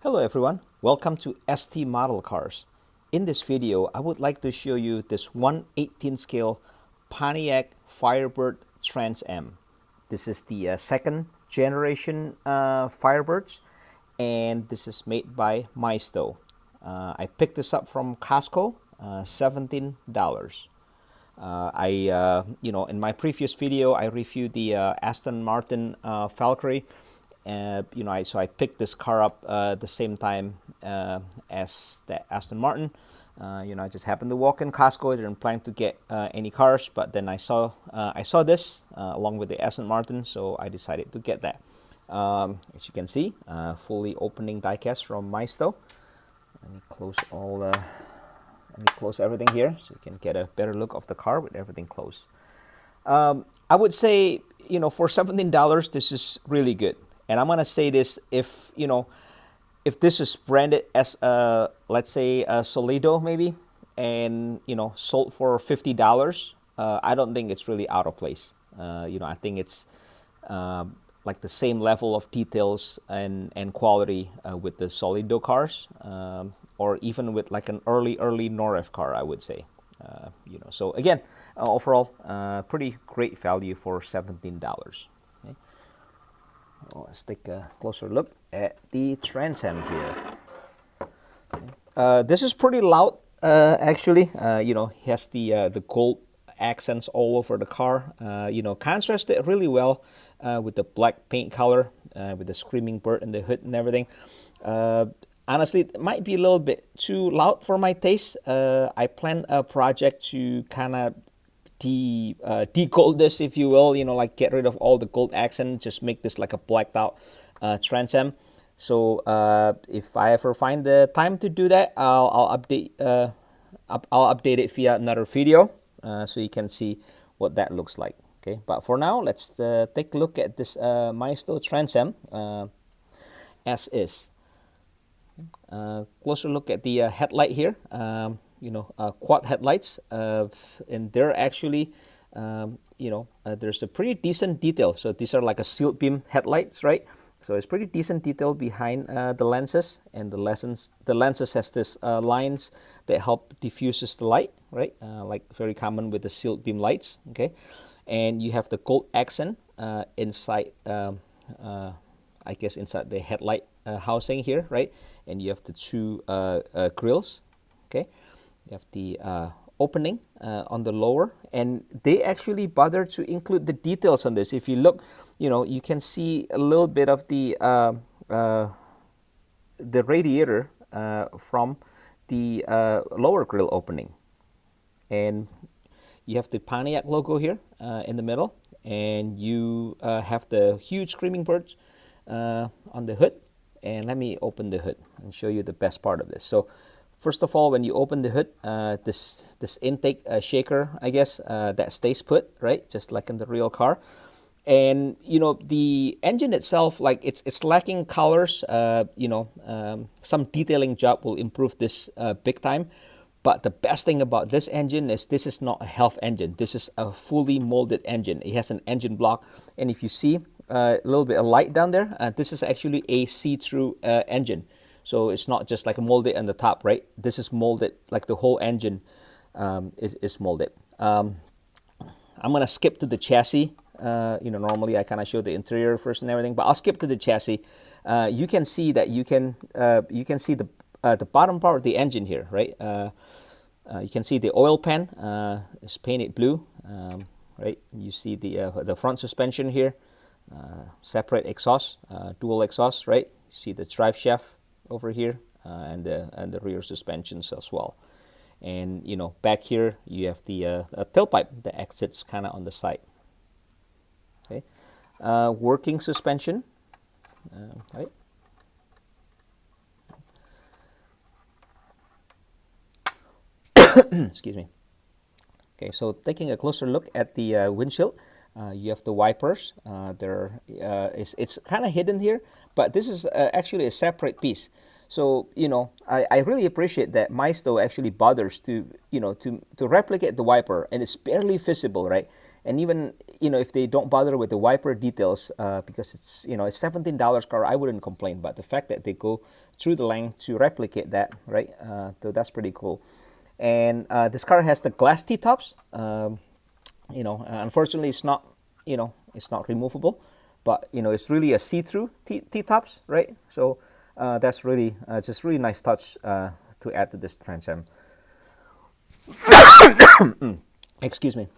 Hello everyone, welcome to ST Model Cars. In this video, I would like to show you this 1/18 scale Pontiac Firebird Trans Am. This is the second generation Firebirds, and this is made by Maisto. I picked this up from Costco, $17. In my previous video, I reviewed the Aston Martin FLICKR. So I picked this car up the same time as the Aston Martin. I just happened to walk in Costco. I didn't plan to get any cars, but then I saw this along with the Aston Martin, so I decided to get that. As you can see, fully opening diecast from Maisto. Let me close everything here so you can get a better look of the car with everything closed. I would say, for $17, this is really good. And I'm gonna say this: if this is branded as let's say a Solido maybe, and sold for $50, I don't think it's really out of place. I think it's like the same level of details and quality with the Solido cars, or even with like an early Noref car, I would say. So again, overall, pretty great value for $17. Okay. Well, let's take a closer look at the Trans Am here. Okay. This is pretty loud, actually. It has the gold accents all over the car. Contrasted really well with the black paint color, with the screaming bird in the hood and everything. Honestly, it might be a little bit too loud for my taste. I plan a project to kind of de-gold this, if you will, like get rid of all the gold accent, just make this like a blacked out Trans Am. So if I ever find the time to do that, I'll update it via another video, so you can see what that looks like. Okay, but for now, let's take a look at this Maisto Trans Am as is. Closer look at the headlight here. Quad headlights, and they're actually, there's a pretty decent detail. So these are like a sealed beam headlights, right? So it's pretty decent detail behind the lenses, and the lenses has this lines that help diffuses the light, right? Like very common with the sealed beam lights, okay? And you have the gold accent inside, I guess inside the headlight housing here, right? And you have the two grills, okay? You have the opening on the lower, and they actually bother to include the details on this. If you look, you can see a little bit of the radiator from the lower grill opening, and you have the Pontiac logo here in the middle, and you have the huge screaming birds on the hood. And let me open the hood and show you the best part of this. So first of all, when you open the hood, this intake shaker, I guess, that stays put, right? Just like in the real car. And, the engine itself, like it's lacking colors. Some detailing job will improve this big time. But the best thing about this engine is this is not a half engine. This is a fully molded engine. It has an engine block. And if you see a little bit of light down there, this is actually a see-through engine. So it's not just like a molded on the top, right? This is molded, like the whole engine is molded. I'm gonna skip to the chassis. Normally I kind of show the interior first and everything, but I'll skip to the chassis. You can see that you can see the bottom part of the engine here, right? You can see the oil pan is painted blue, right? You see the front suspension here, separate exhaust, dual exhaust, right? You see the drive shaft over here, and the rear suspensions as well. And back here you have the tailpipe that exits kind of on the side. Okay, working suspension, right? Excuse me. Okay, so taking a closer look at the windshield, you have the wipers. It's kind of hidden here, but this is actually a separate piece. So I really appreciate that Maisto actually bothers to replicate the wiper, and it's barely visible, right? And even, if they don't bother with the wiper details, because it's, a $17 car, I wouldn't complain. But the fact that they go through the length to replicate that, right? So that's pretty cool. And this car has the glass T-tops. Unfortunately, it's not, it's not removable, but it's really a see-through T-tops, right? So that's really just really nice touch to add to this Trans Am. Excuse me.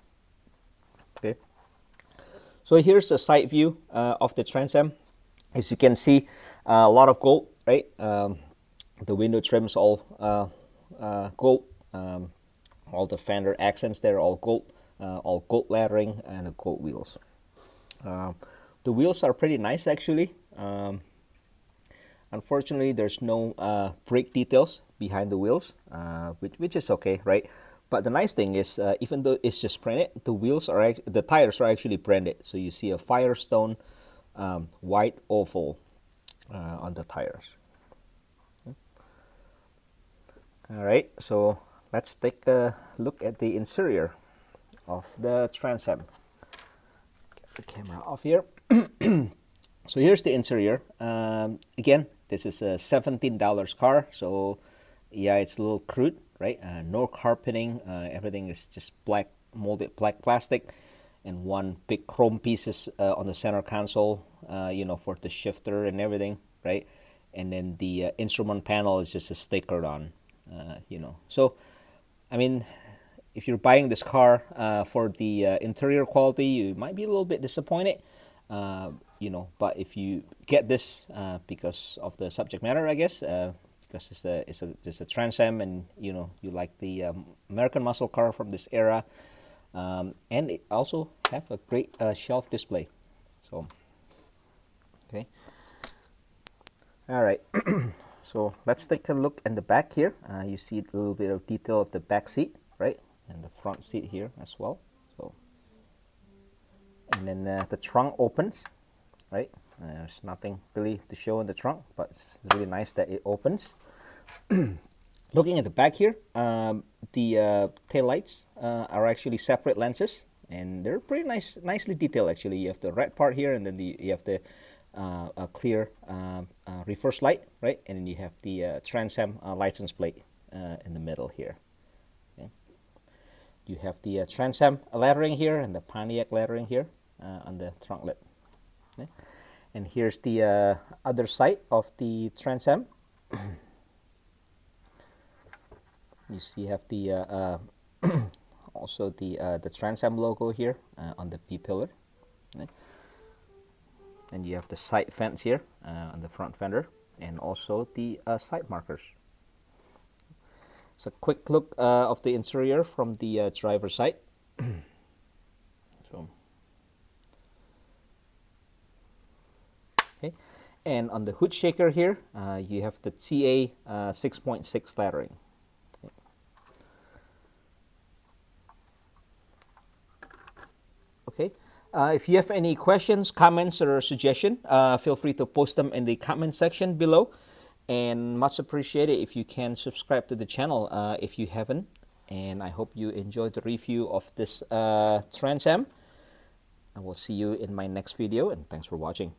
Okay. So here's the side view of the Trans Am. As you can see, a lot of gold, right? The window trims all gold. All the fender accents there, all gold lettering and the gold wheels. The wheels are pretty nice, actually. Unfortunately, there's no brake details behind the wheels, which is okay, right? But the nice thing is, even though it's just printed, the tires are actually branded. So you see a Firestone white oval on the tires. All right, so let's take a look at the interior of the Trans Am. Get the camera off here. So here's the interior. Again, this is a $17 car, so yeah, it's a little crude, right? No carpeting. Everything is just molded black plastic, and one big chrome pieces on the center console, for the shifter and everything, right? And then the instrument panel is just a stickered on. So I mean, if you're buying this car for the interior quality, you might be a little bit disappointed, but if you get this because of the subject matter, I guess, because it's a Trans Am, and you like the American muscle car from this era, and it also have a great shelf display. So okay, all right. So let's take a look in the back here. You see a little bit of detail of the back seat, right? And the front seat here as well. So, and then the trunk opens, right? There's nothing really to show in the trunk, but it's really nice that it opens. Looking at the back here, the tail lights are actually separate lenses, and they're pretty nicely detailed. Actually, you have the red part here, and then you have the a clear reverse light, right? And then you have the Trans Am license plate in the middle here. Okay. You have the Trans Am lettering here and the Pontiac lettering here on the trunk lid. Okay. And here's the other side of the Trans Am. You see, you have the also the Trans Am logo here on the P pillar. Okay. And you have the side fence here on the front fender, and also the side markers. It's a quick look of the interior from the driver's side. So, okay, and on the hood shaker here, you have the TA 6.6 lettering. Okay. If you have any questions, comments, or suggestion, feel free to post them in the comment section below. And much appreciated if you can subscribe to the channel if you haven't. And I hope you enjoyed the review of this Trans Am. I will see you in my next video, and thanks for watching.